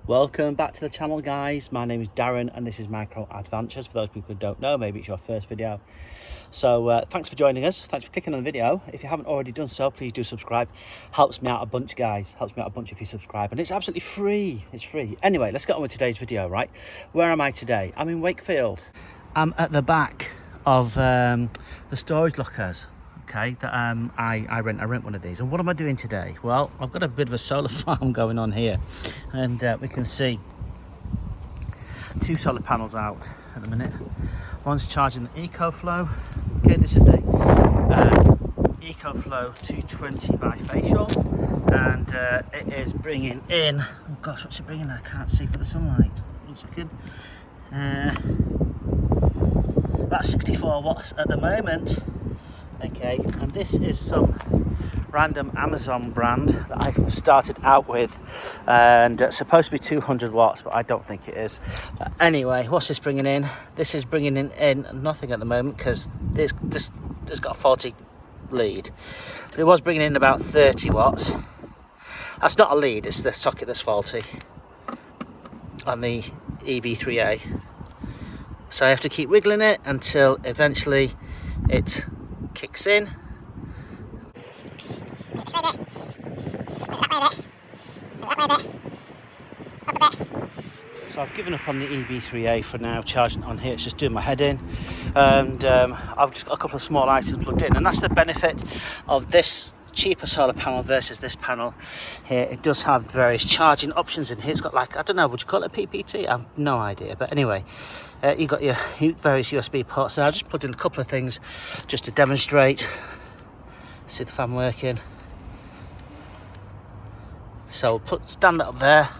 Welcome back to the channel, guys. My name is Darren and this is Micro Adventures. For those people who don't know, maybe it's your first video. So thanks for joining us. Thanks for clicking on the video. If you haven't already done so, please do subscribe. Helps me out a bunch, guys. Helps me out a bunch if you subscribe, and it's absolutely free. It's free. Anyway, let's get on with today's video, right? Where am I today? I'm in Wakefield. I'm at the back of the storage lockers. Okay, that I rent one of these. And what am I doing today? Well, I've got a bit of a solar farm going on here, and we can see two solar panels out at the minute. One's charging the Ecoflow. Okay, this is the Ecoflow 220 bifacial, and it is bringing in, oh gosh, what's it bringing in? I can't see for the sunlight. 1 second. About 64 watts at the moment. Okay, and this is some random Amazon brand that I've started out with, and it's supposed to be 200 watts, but I don't think it is. But anyway, what's this bringing in? This is bringing in nothing at the moment because it's got a faulty lead, but it was bringing in about 30 watts. That's not a lead, it's the socket that's faulty on the EB3A, so I have to keep wiggling it until eventually it kicks in. So I've given up on the EB3A for now, charging on here. It's just doing my head in, and I've just got a couple of small items plugged in, and that's the benefit of this cheaper solar panel versus this panel here. It does have various charging options in here. It's got, like, I don't know, would you call it a PPT? I've no idea, but anyway, you've got your various USB ports there. I just plugged in a couple of things just to demonstrate. See the fan working. So we'll stand that up there,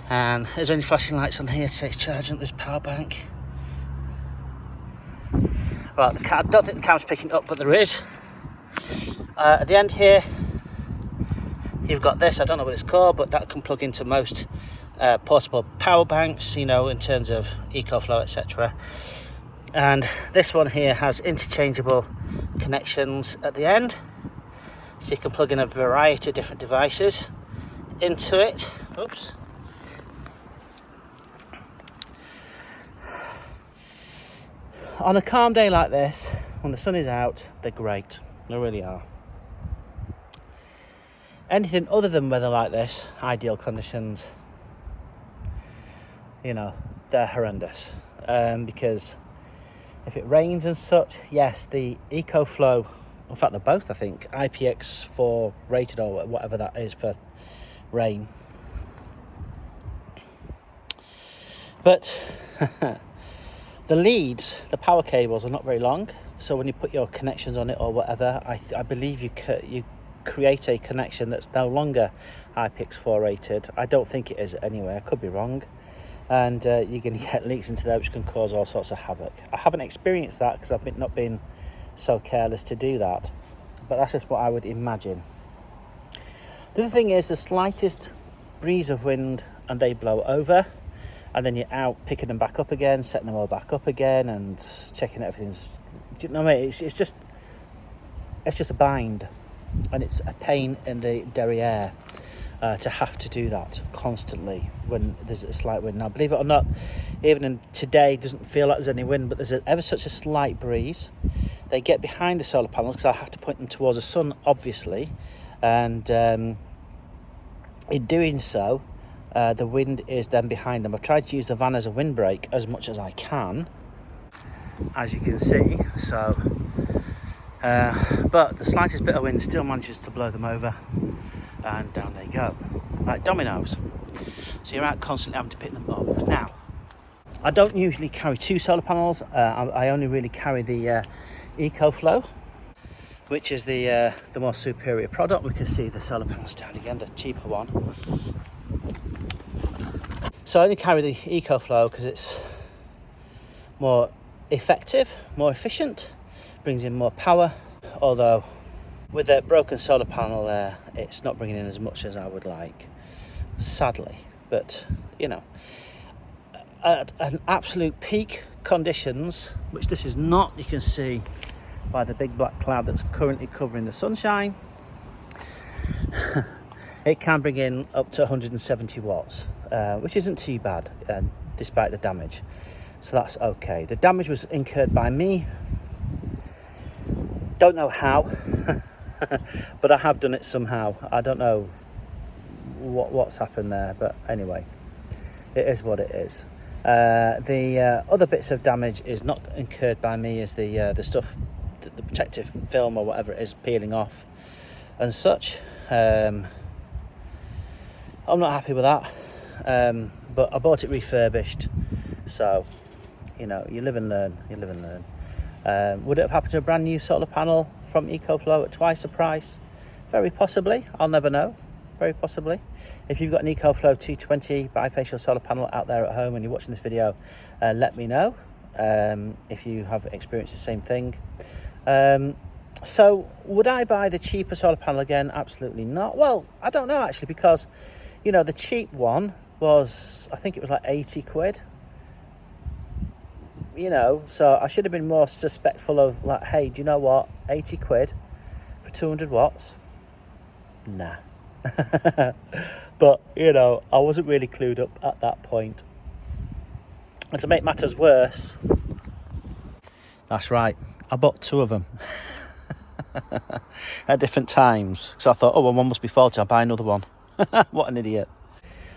and there's only flashing lights on here to say it's charging up this power bank. Right, I don't think the camera's picking up, but there is. At the end here, you've got this. I don't know what it's called, but that can plug into most portable power banks, you know, in terms of Ecoflow, etc. And this one here has interchangeable connections at the end, so you can plug in a variety of different devices into it. Oops. On a calm day like this, when the sun is out, they're great. They really are. Anything other than weather like this, ideal conditions, you know, they're horrendous. Because if it rains and such, yes, the Ecoflow, in fact they're both, I think, IPX4 rated or whatever that is for rain. But the leads, the power cables are not very long, so when you put your connections on it or whatever, I believe you create a connection that's no longer IPX4 rated. I don't think it is anyway, I could be wrong, and you're going to get leaks into there which can cause all sorts of havoc. I haven't experienced that because I've not been so careless to do that, but that's just what I would imagine. The other thing is, the slightest breeze of wind and they blow over, and then you're out picking them back up again, setting them all back up again, and checking everything's, do you know what I mean? It's just a bind, and it's a pain in the derriere to have to do that constantly when there's a slight wind. Now, believe it or not, even in today, it doesn't feel like there's any wind, but there's ever such a slight breeze. They get behind the solar panels because I have to point them towards the sun, obviously, and in doing so, the wind is then behind them. I've tried to use the van as a windbreak as much as I can, as you can see. So, but the slightest bit of wind still manages to blow them over, and down they go, like dominoes. So you're out constantly having to pick them up. Now, I don't usually carry two solar panels. I only really carry the Ecoflow, which is the more superior product. We can see the solar panels down again, the cheaper one. So I only carry the Ecoflow because it's more effective, more efficient, brings in more power, although with the broken solar panel there, it's not bringing in as much as I would like, sadly. But, you know, at an absolute peak conditions, which this is not, you can see by the big black cloud that's currently covering the sunshine, it can bring in up to 170 watts, which isn't too bad, despite the damage. So that's okay. The damage was incurred by me. Don't know how, but I have done it somehow. I don't know what's happened there, but anyway, it is what it is. The other bits of damage is not incurred by me, is the stuff, the protective film or whatever it is, peeling off and such. I'm not happy with that, but I bought it refurbished, so you know, you live and learn. Would it have happened to a brand new solar panel from Ecoflow at twice the price? Very possibly. I'll never know. Very possibly. If you've got an Ecoflow 220 bifacial solar panel out there at home and you're watching this video, let me know if you have experienced the same thing. So would I buy the cheaper solar panel again? Absolutely not. Well, I don't know actually, because you know, the cheap one was, I think it was like 80 quid. You know, so I should have been more suspectful of, like, hey, do you know what, 80 quid for 200 watts? Nah. But, you know, I wasn't really clued up at that point. And to make matters worse, that's right, I bought two of them at different times. So I thought, oh, well, one must be faulty, I'll buy another one. What an idiot.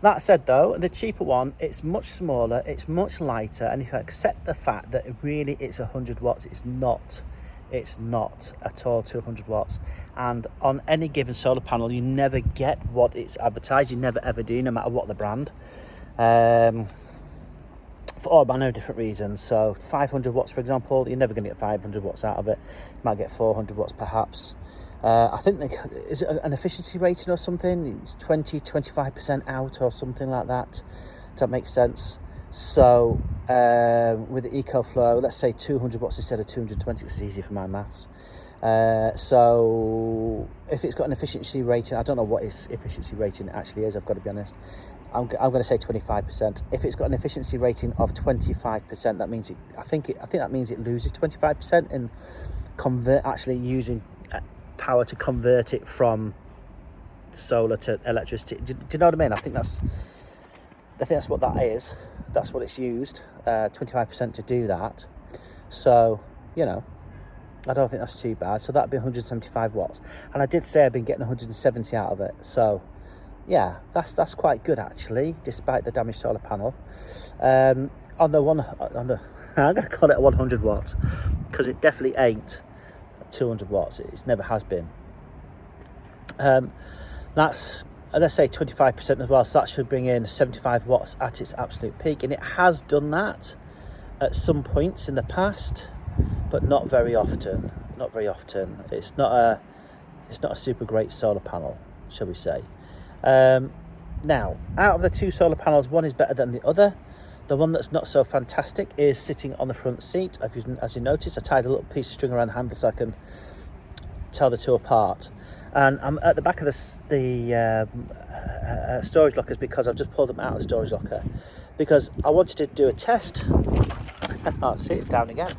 That said though, the cheaper one, it's much smaller, it's much lighter, and if I accept the fact that really it's 100 watts, it's not at all 200 watts. And on any given solar panel, you never get what it's advertised, you never ever do, no matter what the brand, for all manner of different reasons. So 500 watts, for example, you're never going to get 500 watts out of it. You might get 400 watts perhaps. I think, is it an efficiency rating or something? It's 20-25% out or something like that. Does that make sense? So with the Ecoflow, let's say 200 watts instead of 220, it's easier for my maths. So if it's got an efficiency rating, I don't know what its efficiency rating actually is, I've got to be honest. I'm going to say 25%. If it's got an efficiency rating of 25%, that means I think that means it loses 25% in actually using power to convert it from solar to electricity. Do you know what I mean? I think that's what that is. That's what it's used, 25% to do that. So, you know, I don't think that's too bad. So that'd be 175 watts. And I did say I've been getting 170 out of it. So yeah, that's quite good actually, despite the damaged solar panel. I'm going to call it a 100 watts, because it definitely ain't 200 watts. It never has been. That's, let's say 25% as well, so that should bring in 75 watts at its absolute peak, and it has done that at some points in the past, but not very often. It's not a super great solar panel, shall we say. Now, out of the two solar panels, one is better than the other. The one that's not so fantastic is sitting on the front seat. As you notice, I tied a little piece of string around the handle so I can tell the two apart. And I'm at the back of the storage lockers, because I've just pulled them out of the storage locker, because I wanted to do a test. Oh, see, it's down again.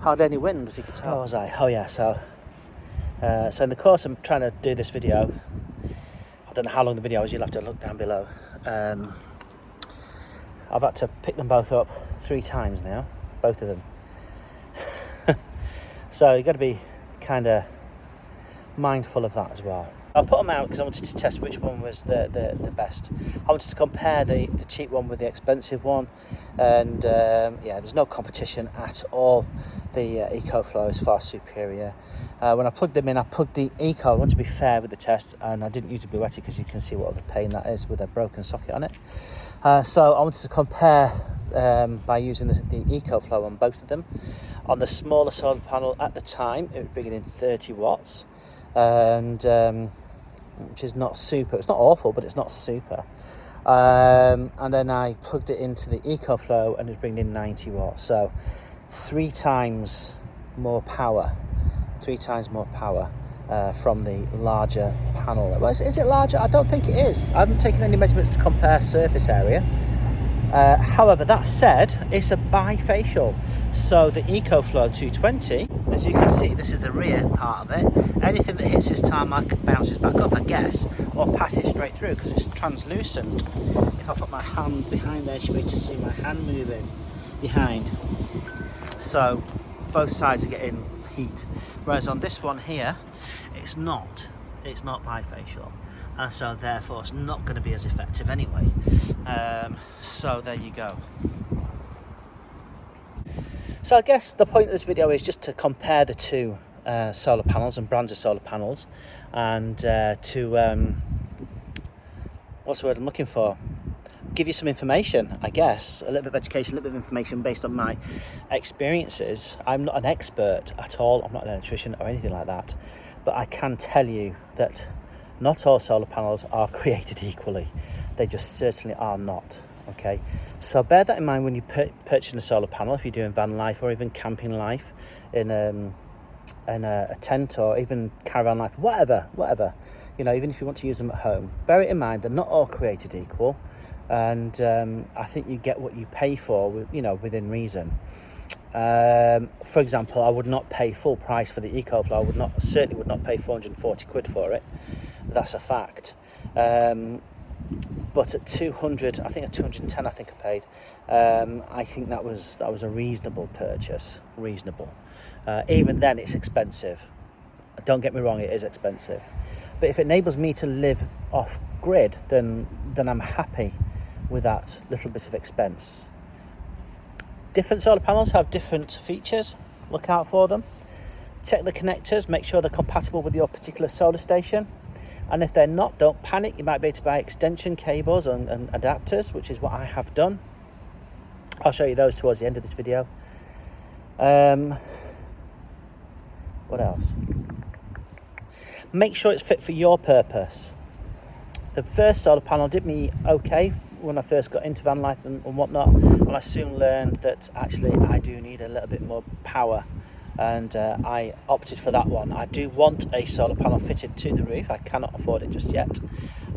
Hardly any wind, as you can tell. Oh yeah, so in the course I'm trying to do this video, I don't know how long the video is, you'll have to look down below. I've had to pick them both up 3 times now, both of them. So you've got to be kind of mindful of that as well. I put them out because I wanted to test which one was the best. I wanted to compare the cheap one with the expensive one, and yeah, there's no competition at all. The Ecoflow is far superior. When I plugged them in, I plugged the Eco. I want to be fair with the test, and I didn't use a BLUETTI because you can see what a pain that is with a broken socket on it. So I wanted to compare by using the Ecoflow on both of them. On the smaller solar panel at the time, it was bringing in 30 watts, and which is not super. It's not awful, but it's not super. And then I plugged it into the Ecoflow, and it was bringing in 90 watts. So 3 times more power. 3 times more power from the larger panel. Well, is it larger? I don't think it is. I haven't taken any measurements to compare surface area. However, that said, it's a bifacial. So the Ecoflow 220, as you can see, this is the rear part of it. Anything that hits this tarmac bounces back up, I guess, or passes straight through because it's translucent. If I put my hand behind there, you should be able to see my hand moving behind. So both sides are getting heat. Whereas on this one here, it's not bifacial. And so therefore it's not going to be as effective anyway. So there you go. So I guess the point of this video is just to compare the two solar panels and brands of solar panels, and to what's the word I'm looking for? Give you some information, I guess, a little bit of education, a little bit of information based on my experiences. I'm not an expert at all. I'm not an electrician or anything like that, but I can tell you that not all solar panels are created equally. They just certainly are not. Okay, so bear that in mind when you purchase a solar panel. If you're doing van life or even camping life in a tent, or even caravan life, whatever, you know, even if you want to use them at home, bear it in mind they're not all created equal, and I think you get what you pay for, you know, within reason. For example, I would not pay full price for the Ecoflow. I certainly would not pay 440 quid for it. That's a fact. But at 200, I think at 210, I think I paid. I think that was a reasonable purchase. Reasonable. Even then, it's expensive. Don't get me wrong, it is expensive. But if it enables me to live off grid, then I'm happy with that little bit of expense. Different solar panels have different features. Look out for them. Check the connectors. Make sure they're compatible with your particular solar station. And if they're not, don't panic. You might be able to buy extension cables and adapters, which is what I have done. I'll show you those towards the end of this video. What else? Make sure it's fit for your purpose. The first solar panel did me okay when I first got into van life and whatnot, and I soon learned that actually I do need a little bit more power, and I opted for that one. I do want a solar panel fitted to the roof. I cannot afford it just yet.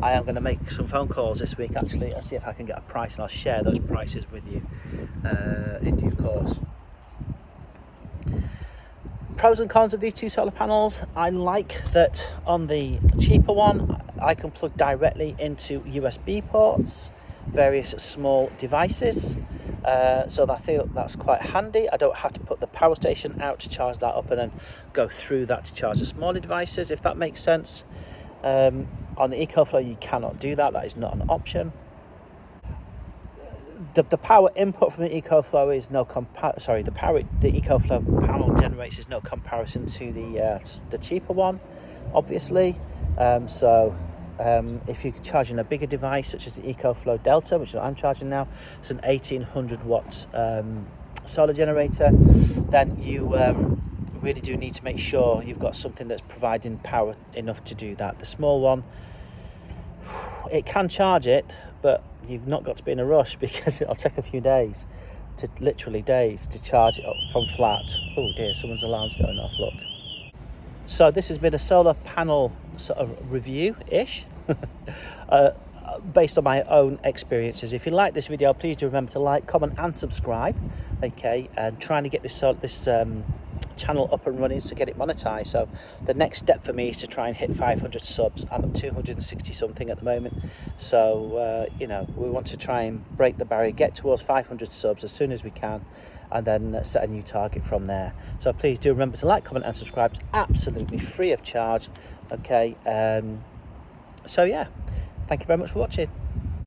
I am going to make some phone calls this week actually. I'll see if I can get a price, and I'll share those prices with you in due course. Pros and cons of these two solar panels. I like that on the cheaper one I can plug directly into USB ports, various small devices, so I feel that's quite handy. I don't have to put the power station out to charge that up and then go through that to charge the smaller devices, if that makes sense. On the Ecoflow you cannot do that. That is not an option. The power input from the Ecoflow is no the Ecoflow panel generates is no comparison to the cheaper one, obviously. If you're charging a bigger device such as the Ecoflow Delta, which is what I'm charging now, it's an 1800 watt solar generator, then you really do need to make sure you've got something that's providing power enough to do that. The small one, it can charge it, but you've not got to be in a rush because it'll take a few days, literally days, to charge it up from flat. Oh dear, someone's alarm's going off, look. So this has been a solar panel sort of review-ish, based on my own experiences. If you like this video, please do remember to like, comment and subscribe, okay, and trying to get this channel up and running to get it monetized. So the next step for me is to try and hit 500 subs. I'm at 260 something at the moment, so you know, we want to try and break the barrier, get towards 500 subs as soon as we can, and then set a new target from there. So please do remember to like, comment and subscribe. It's absolutely free of charge, okay. So yeah, thank you very much for watching.